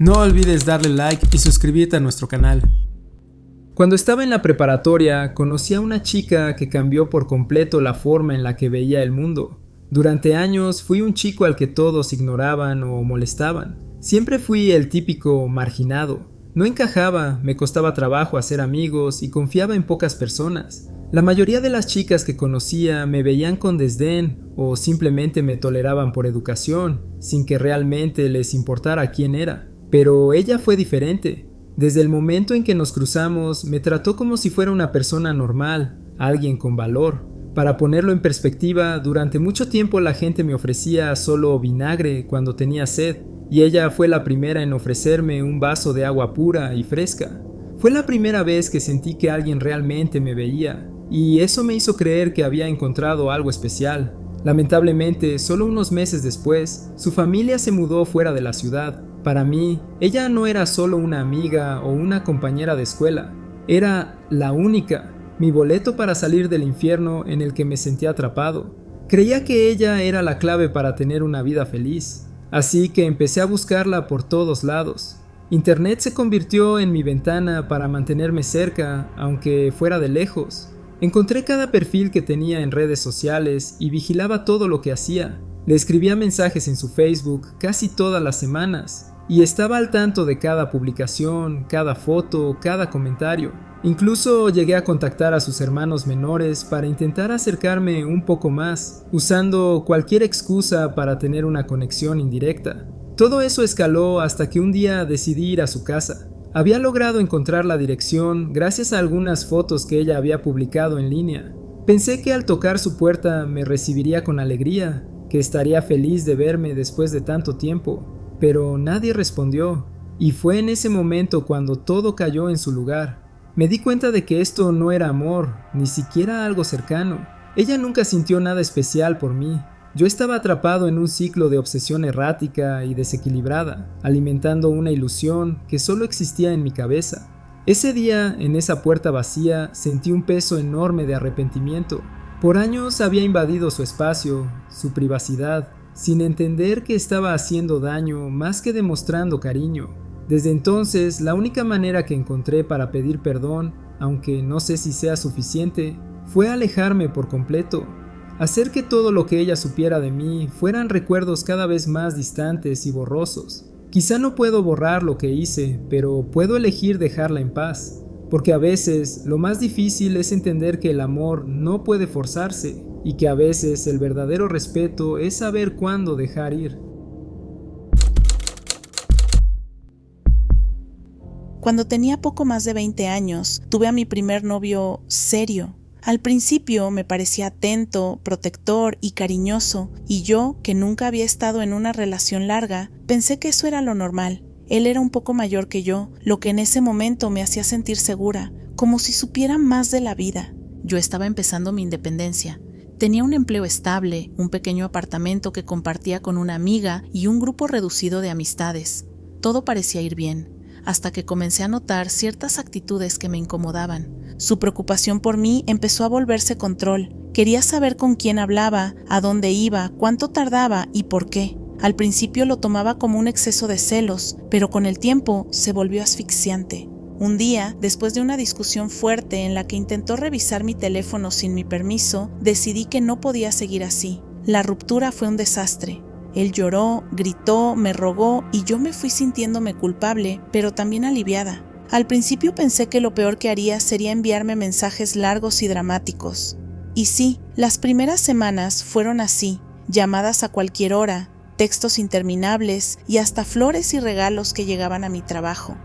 No olvides darle like y suscribirte a nuestro canal. Cuando estaba en la preparatoria, conocí a una chica que cambió por completo la forma en la que veía el mundo. Durante años fui un chico al que todos ignoraban o molestaban. Siempre fui el típico marginado. No encajaba, me costaba trabajo hacer amigos y confiaba en pocas personas. La mayoría de las chicas que conocía me veían con desdén o simplemente me toleraban por educación, sin que realmente les importara quién era. Pero ella fue diferente. Desde el momento en que nos cruzamos, me trató como si fuera una persona normal, alguien con valor. Para ponerlo en perspectiva, durante mucho tiempo la gente me ofrecía solo vinagre cuando tenía sed, y ella fue la primera en ofrecerme un vaso de agua pura y fresca. Fue la primera vez que sentí que alguien realmente me veía, y eso me hizo creer que había encontrado algo especial. Lamentablemente, solo unos meses después, su familia se mudó fuera de la ciudad. Para mí, ella no era solo una amiga o una compañera de escuela, era la única, mi boleto para salir del infierno en el que me sentía atrapado. Creía que ella era la clave para tener una vida feliz, así que empecé a buscarla por todos lados. Internet se convirtió en mi ventana para mantenerme cerca, aunque fuera de lejos. Encontré cada perfil que tenía en redes sociales y vigilaba todo lo que hacía. Le escribía mensajes en su Facebook casi todas las semanas y estaba al tanto de cada publicación, cada foto, cada comentario. Incluso llegué a contactar a sus hermanos menores para intentar acercarme un poco más, usando cualquier excusa para tener una conexión indirecta. Todo eso escaló hasta que un día decidí ir a su casa. Había logrado encontrar la dirección gracias a algunas fotos que ella había publicado en línea. Pensé que al tocar su puerta me recibiría con alegría, que estaría feliz de verme después de tanto tiempo, pero nadie respondió, y fue en ese momento cuando todo cayó en su lugar. Me di cuenta de que esto no era amor, ni siquiera algo cercano. Ella nunca sintió nada especial por mí. Yo estaba atrapado en un ciclo de obsesión errática y desequilibrada, alimentando una ilusión que solo existía en mi cabeza. Ese día, en esa puerta vacía, sentí un peso enorme de arrepentimiento. Por años había invadido su espacio, su privacidad, sin entender que estaba haciendo daño más que demostrando cariño. Desde entonces, la única manera que encontré para pedir perdón, aunque no sé si sea suficiente, fue alejarme por completo. Hacer que todo lo que ella supiera de mí fueran recuerdos cada vez más distantes y borrosos. Quizá no puedo borrar lo que hice, pero puedo elegir dejarla en paz. Porque a veces lo más difícil es entender que el amor no puede forzarse y que a veces el verdadero respeto es saber cuándo dejar ir. Cuando tenía poco más de 20 años, tuve a mi primer novio serio. Al principio me parecía atento, protector y cariñoso, y yo, que nunca había estado en una relación larga, pensé que eso era lo normal. Él era un poco mayor que yo, lo que en ese momento me hacía sentir segura, como si supiera más de la vida. Yo estaba empezando mi independencia. Tenía un empleo estable, un pequeño apartamento que compartía con una amiga y un grupo reducido de amistades. Todo parecía ir bien, hasta que comencé a notar ciertas actitudes que me incomodaban. Su preocupación por mí empezó a volverse control. Quería saber con quién hablaba, a dónde iba, cuánto tardaba y por qué. Al principio lo tomaba como un exceso de celos, pero con el tiempo se volvió asfixiante. Un día, después de una discusión fuerte en la que intentó revisar mi teléfono sin mi permiso, decidí que no podía seguir así. La ruptura fue un desastre. Él lloró, gritó, me rogó y yo me fui sintiéndome culpable, pero también aliviada. Al principio pensé que lo peor que haría sería enviarme mensajes largos y dramáticos. Y sí, las primeras semanas fueron así, llamadas a cualquier hora, textos interminables y hasta flores y regalos que llegaban a mi trabajo.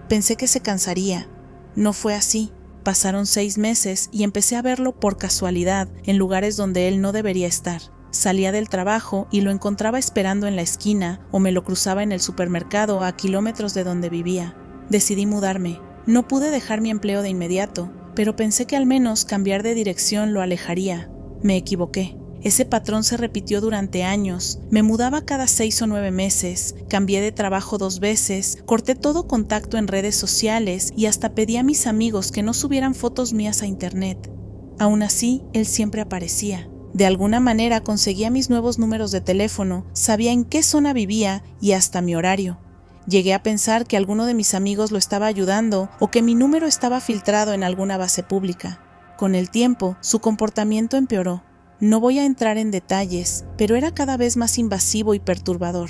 Pensé que se cansaría. No fue así. Pasaron 6 meses y empecé a verlo por casualidad en lugares donde él no debería estar. Salía del trabajo y lo encontraba esperando en la esquina o me lo cruzaba en el supermercado a kilómetros de donde vivía. Decidí mudarme. No pude dejar mi empleo de inmediato, pero pensé que al menos cambiar de dirección lo alejaría. Me equivoqué. Ese patrón se repitió durante años. Me mudaba cada 6 o 9 meses, cambié de trabajo 2 veces, corté todo contacto en redes sociales y hasta pedí a mis amigos que no subieran fotos mías a internet. Aún así, él siempre aparecía. De alguna manera conseguía mis nuevos números de teléfono, sabía en qué zona vivía y hasta mi horario. Llegué a pensar que alguno de mis amigos lo estaba ayudando o que mi número estaba filtrado en alguna base pública. Con el tiempo, su comportamiento empeoró. No voy a entrar en detalles, pero era cada vez más invasivo y perturbador.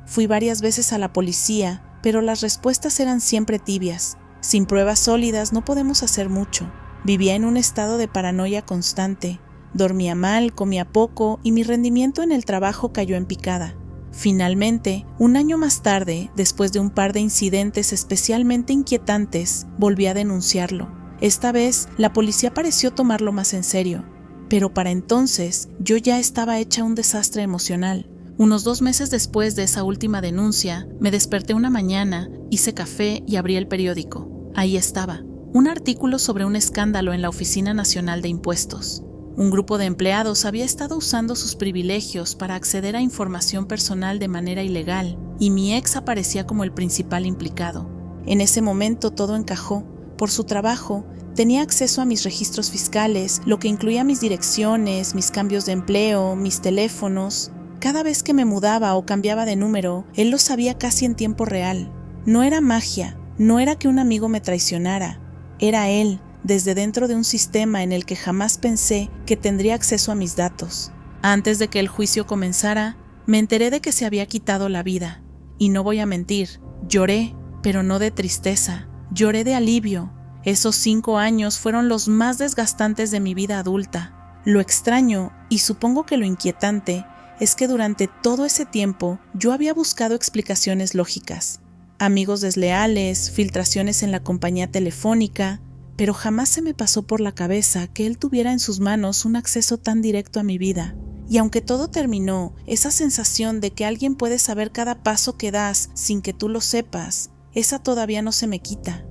Fui varias veces a la policía, pero las respuestas eran siempre tibias. Sin pruebas sólidas no podemos hacer mucho. Vivía en un estado de paranoia constante. Dormía mal, comía poco y mi rendimiento en el trabajo cayó en picada. Finalmente, un año más tarde, después de un par de incidentes especialmente inquietantes, volví a denunciarlo. Esta vez, la policía pareció tomarlo más en serio, pero para entonces yo ya estaba hecha un desastre emocional. Unos 2 meses después de esa última denuncia, me desperté una mañana, hice café y abrí el periódico. Ahí estaba, un artículo sobre un escándalo en la Oficina Nacional de Impuestos. Un grupo de empleados había estado usando sus privilegios para acceder a información personal de manera ilegal, y mi ex aparecía como el principal implicado. En ese momento todo encajó. Por su trabajo, tenía acceso a mis registros fiscales, lo que incluía mis direcciones, mis cambios de empleo, mis teléfonos. Cada vez que me mudaba o cambiaba de número, él lo sabía casi en tiempo real. No era magia, no era que un amigo me traicionara, era él, desde dentro de un sistema en el que jamás pensé que tendría acceso a mis datos. Antes de que el juicio comenzara, me enteré de que se había quitado la vida. Y no voy a mentir, lloré, pero no de tristeza, lloré de alivio. Esos 5 años fueron los más desgastantes de mi vida adulta. Lo extraño, y supongo que lo inquietante, es que durante todo ese tiempo yo había buscado explicaciones lógicas. Amigos desleales, filtraciones en la compañía telefónica, pero jamás se me pasó por la cabeza que él tuviera en sus manos un acceso tan directo a mi vida. Y aunque todo terminó, esa sensación de que alguien puede saber cada paso que das sin que tú lo sepas, esa todavía no se me quita.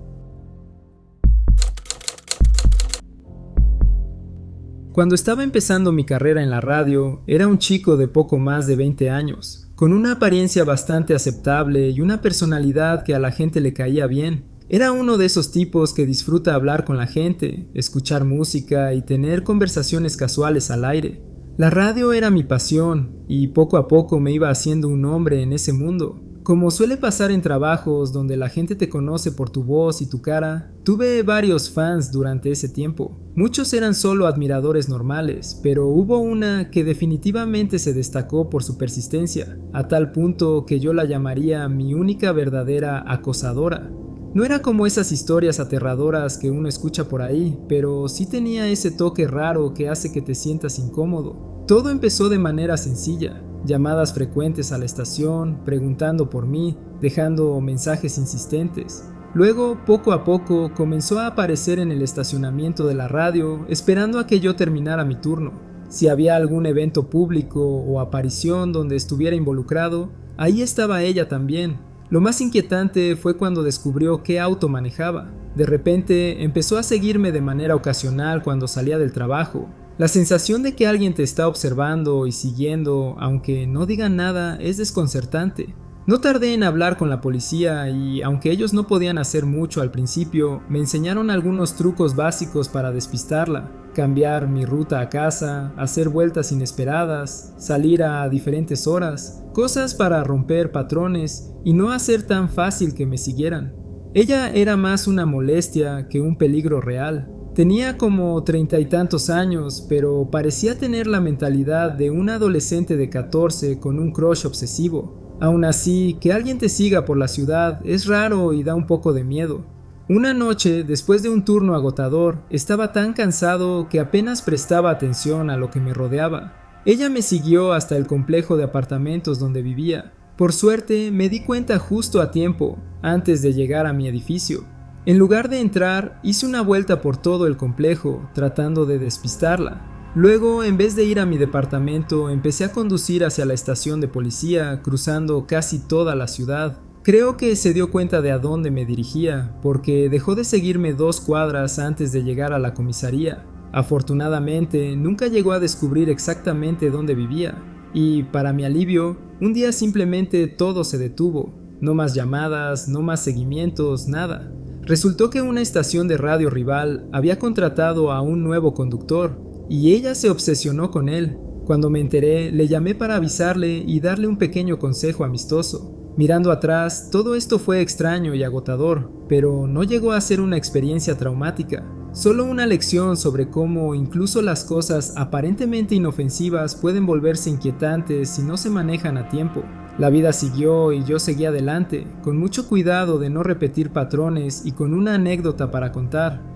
Cuando estaba empezando mi carrera en la radio, era un chico de poco más de 20 años, con una apariencia bastante aceptable y una personalidad que a la gente le caía bien. Era uno de esos tipos que disfruta hablar con la gente, escuchar música y tener conversaciones casuales al aire. La radio era mi pasión y poco a poco me iba haciendo un nombre en ese mundo. Como suele pasar en trabajos donde la gente te conoce por tu voz y tu cara, tuve varios fans durante ese tiempo. Muchos eran solo admiradores normales, pero hubo una que definitivamente se destacó por su persistencia, a tal punto que yo la llamaría mi única verdadera acosadora. No era como esas historias aterradoras que uno escucha por ahí, pero sí tenía ese toque raro que hace que te sientas incómodo. Todo empezó de manera sencilla, llamadas frecuentes a la estación, preguntando por mí, dejando mensajes insistentes. Luego, poco a poco, comenzó a aparecer en el estacionamiento de la radio, esperando a que yo terminara mi turno. Si había algún evento público o aparición donde estuviera involucrado, ahí estaba ella también. Lo más inquietante fue cuando descubrió qué auto manejaba. De repente empezó a seguirme de manera ocasional cuando salía del trabajo. La sensación de que alguien te está observando y siguiendo, aunque no digan nada, es desconcertante. No tardé en hablar con la policía y, aunque ellos no podían hacer mucho al principio, me enseñaron algunos trucos básicos para despistarla. Cambiar mi ruta a casa, hacer vueltas inesperadas, salir a diferentes horas, cosas para romper patrones y no hacer tan fácil que me siguieran. Ella era más una molestia que un peligro real. Tenía como 30 y tantos años, pero parecía tener la mentalidad de un adolescente de 14 con un crush obsesivo. Aún así, que alguien te siga por la ciudad es raro y da un poco de miedo. Una noche, después de un turno agotador, estaba tan cansado que apenas prestaba atención a lo que me rodeaba. Ella me siguió hasta el complejo de apartamentos donde vivía. Por suerte, me di cuenta justo a tiempo, antes de llegar a mi edificio. En lugar de entrar, hice una vuelta por todo el complejo, tratando de despistarla. Luego, en vez de ir a mi departamento, empecé a conducir hacia la estación de policía, cruzando casi toda la ciudad. Creo que se dio cuenta de a dónde me dirigía, porque dejó de seguirme 2 cuadras antes de llegar a la comisaría. Afortunadamente, nunca llegó a descubrir exactamente dónde vivía, y, para mi alivio, un día simplemente todo se detuvo. No más llamadas, no más seguimientos, nada. Resultó que una estación de radio rival había contratado a un nuevo conductor, y ella se obsesionó con él. Cuando me enteré, le llamé para avisarle y darle un pequeño consejo amistoso. Mirando atrás, todo esto fue extraño y agotador, pero no llegó a ser una experiencia traumática, solo una lección sobre cómo incluso las cosas aparentemente inofensivas pueden volverse inquietantes si no se manejan a tiempo. La vida siguió y yo seguí adelante, con mucho cuidado de no repetir patrones y con una anécdota para contar.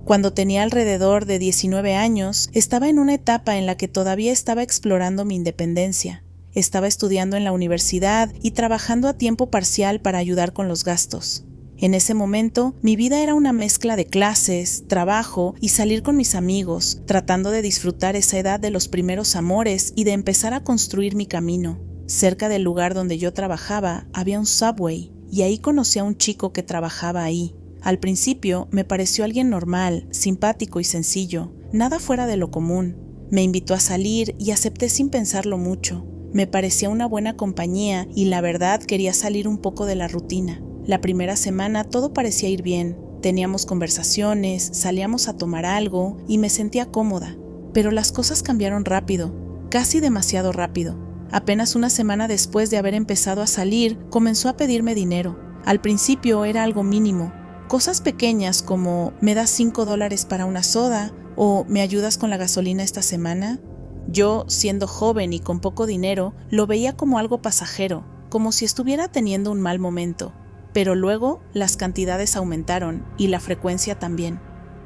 Cuando tenía alrededor de 19 años, estaba en una etapa en la que todavía estaba explorando mi independencia. Estaba estudiando en la universidad y trabajando a tiempo parcial para ayudar con los gastos. En ese momento, mi vida era una mezcla de clases, trabajo y salir con mis amigos, tratando de disfrutar esa edad de los primeros amores y de empezar a construir mi camino. Cerca del lugar donde yo trabajaba había un Subway, y ahí conocí a un chico que trabajaba ahí. Al principio me pareció alguien normal, simpático y sencillo, nada fuera de lo común. Me invitó a salir y acepté sin pensarlo mucho. Me parecía una buena compañía y la verdad quería salir un poco de la rutina. La primera semana todo parecía ir bien. Teníamos conversaciones, salíamos a tomar algo y me sentía cómoda. Pero las cosas cambiaron rápido, casi demasiado rápido. Apenas una semana después de haber empezado a salir, comenzó a pedirme dinero. Al principio era algo mínimo. Cosas pequeñas como ¿me das $5 para una soda? ¿O ¿me ayudas con la gasolina esta semana? Yo, siendo joven y con poco dinero, lo veía como algo pasajero, como si estuviera teniendo un mal momento. Pero luego las cantidades aumentaron y la frecuencia también.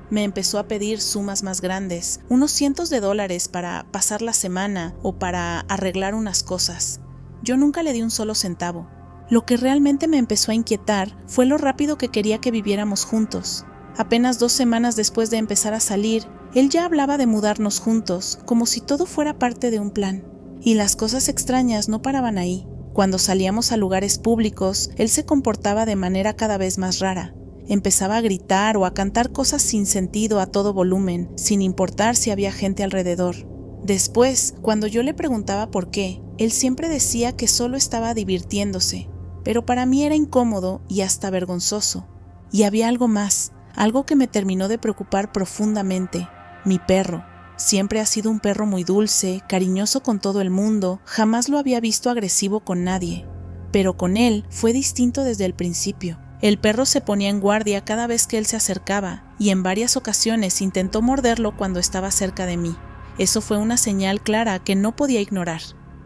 Me empezó a pedir sumas más grandes, unos cientos de dólares para pasar la semana o para arreglar unas cosas. Yo nunca le di un solo centavo. Lo que realmente me empezó a inquietar fue lo rápido que quería que viviéramos juntos. Apenas 2 semanas después de empezar a salir, él ya hablaba de mudarnos juntos, como si todo fuera parte de un plan. Y las cosas extrañas no paraban ahí. Cuando salíamos a lugares públicos, él se comportaba de manera cada vez más rara. Empezaba a gritar o a cantar cosas sin sentido a todo volumen, sin importar si había gente alrededor. Después, cuando yo le preguntaba por qué, él siempre decía que solo estaba divirtiéndose. Pero para mí era incómodo y hasta vergonzoso. Y había algo más, algo que me terminó de preocupar profundamente: mi perro. Siempre ha sido un perro muy dulce, cariñoso con todo el mundo, jamás lo había visto agresivo con nadie. Pero con él fue distinto desde el principio. El perro se ponía en guardia cada vez que él se acercaba, y en varias ocasiones intentó morderlo cuando estaba cerca de mí. Eso fue una señal clara que no podía ignorar.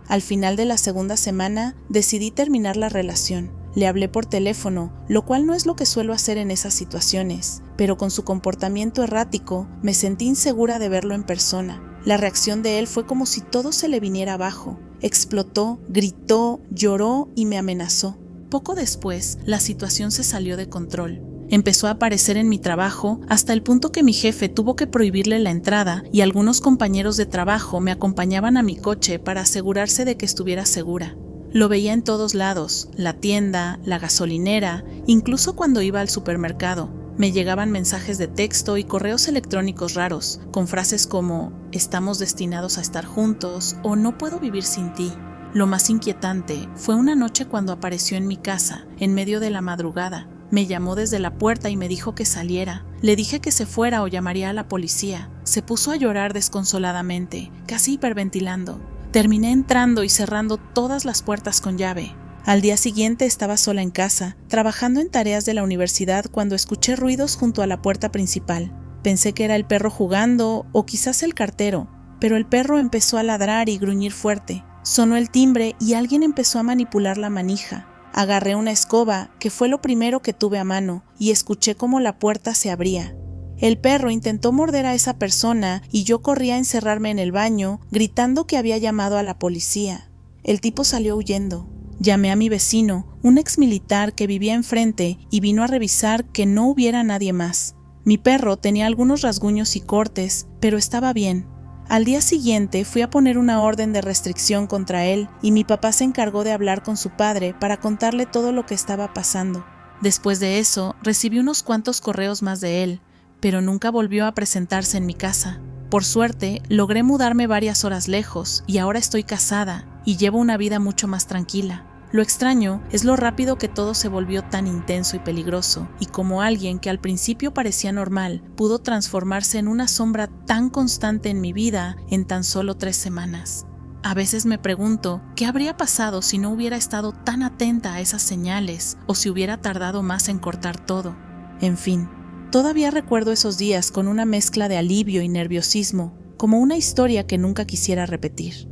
Al final de la segunda semana, decidí terminar la relación. Le hablé por teléfono, lo cual no es lo que suelo hacer en esas situaciones, pero con su comportamiento errático, me sentí insegura de verlo en persona. La reacción de él fue como si todo se le viniera abajo. Explotó, gritó, lloró y me amenazó. Poco después, la situación se salió de control. Empezó a aparecer en mi trabajo hasta el punto que mi jefe tuvo que prohibirle la entrada y algunos compañeros de trabajo me acompañaban a mi coche para asegurarse de que estuviera segura. Lo veía en todos lados, la tienda, la gasolinera, incluso cuando iba al supermercado. Me llegaban mensajes de texto y correos electrónicos raros, con frases como «estamos destinados a estar juntos» o «no puedo vivir sin ti». Lo más inquietante fue una noche cuando apareció en mi casa, en medio de la madrugada. Me llamó desde la puerta y me dijo que saliera. Le dije que se fuera o llamaría a la policía. Se puso a llorar desconsoladamente, casi hiperventilando. Terminé entrando y cerrando todas las puertas con llave. Al día siguiente estaba sola en casa, trabajando en tareas de la universidad cuando escuché ruidos junto a la puerta principal. Pensé que era el perro jugando o quizás el cartero, pero el perro empezó a ladrar y gruñir fuerte. Sonó el timbre y alguien empezó a manipular la manija. Agarré una escoba, que fue lo primero que tuve a mano, y escuché cómo la puerta se abría. El perro intentó morder a esa persona y yo corrí a encerrarme en el baño, gritando que había llamado a la policía. El tipo salió huyendo. Llamé a mi vecino, un exmilitar que vivía enfrente, y vino a revisar que no hubiera nadie más. Mi perro tenía algunos rasguños y cortes, pero estaba bien. Al día siguiente fui a poner una orden de restricción contra él y mi papá se encargó de hablar con su padre para contarle todo lo que estaba pasando. Después de eso, recibí unos cuantos correos más de él, pero nunca volvió a presentarse en mi casa. Por suerte, logré mudarme varias horas lejos y ahora estoy casada y llevo una vida mucho más tranquila. Lo extraño es lo rápido que todo se volvió tan intenso y peligroso, y como alguien que al principio parecía normal, pudo transformarse en una sombra tan constante en mi vida en tan solo 3 semanas. A veces me pregunto qué habría pasado si no hubiera estado tan atenta a esas señales o si hubiera tardado más en cortar todo. En fin, todavía recuerdo esos días con una mezcla de alivio y nerviosismo, como una historia que nunca quisiera repetir.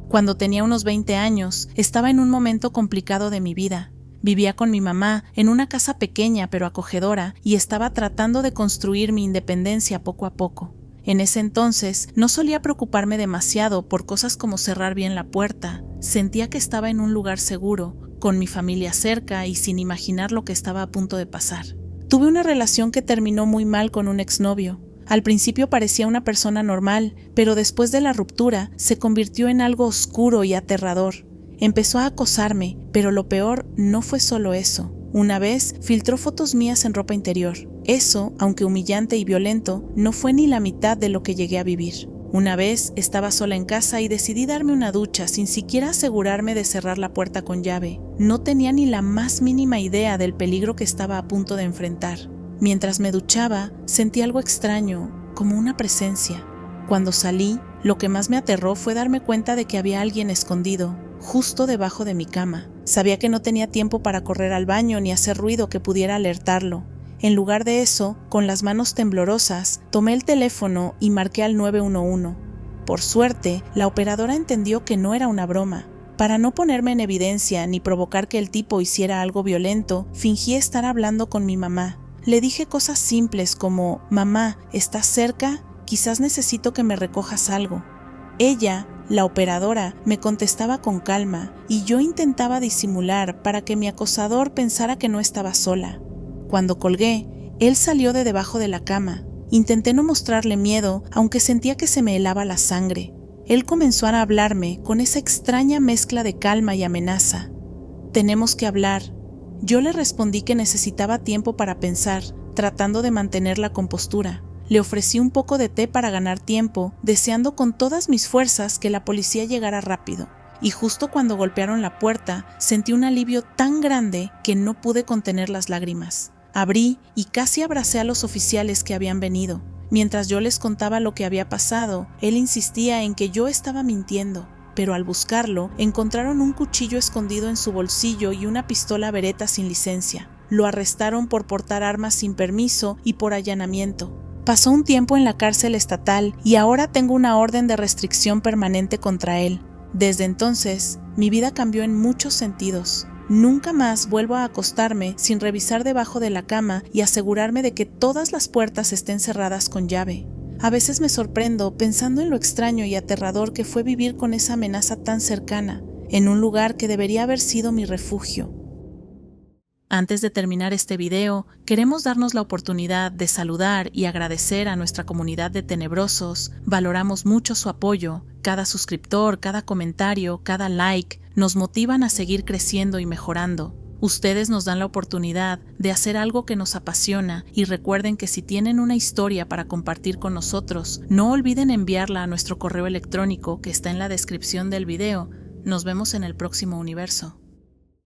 Cuando tenía unos 20 años, estaba en un momento complicado de mi vida. Vivía con mi mamá en una casa pequeña pero acogedora y estaba tratando de construir mi independencia poco a poco. En ese entonces no solía preocuparme demasiado por cosas como cerrar bien la puerta. Sentía que estaba en un lugar seguro, con mi familia cerca y sin imaginar lo que estaba a punto de pasar. Tuve una relación que terminó muy mal con un exnovio. Al principio parecía una persona normal, pero después de la ruptura se convirtió en algo oscuro y aterrador. Empezó a acosarme, pero lo peor no fue solo eso. Una vez filtró fotos mías en ropa interior. Eso, aunque humillante y violento, no fue ni la mitad de lo que llegué a vivir. Una vez estaba sola en casa y decidí darme una ducha sin siquiera asegurarme de cerrar la puerta con llave. No tenía ni la más mínima idea del peligro que estaba a punto de enfrentar. Mientras me duchaba, sentí algo extraño, como una presencia. Cuando salí, lo que más me aterró fue darme cuenta de que había alguien escondido, justo debajo de mi cama. Sabía que no tenía tiempo para correr al baño ni hacer ruido que pudiera alertarlo. En lugar de eso, con las manos temblorosas, tomé el teléfono y marqué al 911. Por suerte, la operadora entendió que no era una broma. Para no ponerme en evidencia ni provocar que el tipo hiciera algo violento, fingí estar hablando con mi mamá. Le dije cosas simples como: «Mamá, ¿estás cerca? Quizás necesito que me recojas algo». Ella, la operadora, me contestaba con calma y yo intentaba disimular para que mi acosador pensara que no estaba sola. Cuando colgué, él salió de debajo de la cama. Intenté no mostrarle miedo, aunque sentía que se me helaba la sangre. Él comenzó a hablarme con esa extraña mezcla de calma y amenaza. «Tenemos que hablar». Yo le respondí que necesitaba tiempo para pensar, tratando de mantener la compostura. Le ofrecí un poco de té para ganar tiempo, deseando con todas mis fuerzas que la policía llegara rápido. Y justo cuando golpearon la puerta, sentí un alivio tan grande que no pude contener las lágrimas. Abrí y casi abracé a los oficiales que habían venido. Mientras yo les contaba lo que había pasado, él insistía en que yo estaba mintiendo. Pero al buscarlo, encontraron un cuchillo escondido en su bolsillo y una pistola Beretta sin licencia. Lo arrestaron por portar armas sin permiso y por allanamiento. Pasó un tiempo en la cárcel estatal y ahora tengo una orden de restricción permanente contra él. Desde entonces, mi vida cambió en muchos sentidos. Nunca más vuelvo a acostarme sin revisar debajo de la cama y asegurarme de que todas las puertas estén cerradas con llave. A veces me sorprendo pensando en lo extraño y aterrador que fue vivir con esa amenaza tan cercana, en un lugar que debería haber sido mi refugio. Antes de terminar este video, queremos darnos la oportunidad de saludar y agradecer a nuestra comunidad de tenebrosos. Valoramos mucho su apoyo. Cada suscriptor, cada comentario, cada like nos motivan a seguir creciendo y mejorando. Ustedes nos dan la oportunidad de hacer algo que nos apasiona y recuerden que si tienen una historia para compartir con nosotros, no olviden enviarla a nuestro correo electrónico que está en la descripción del video. Nos vemos en el próximo universo.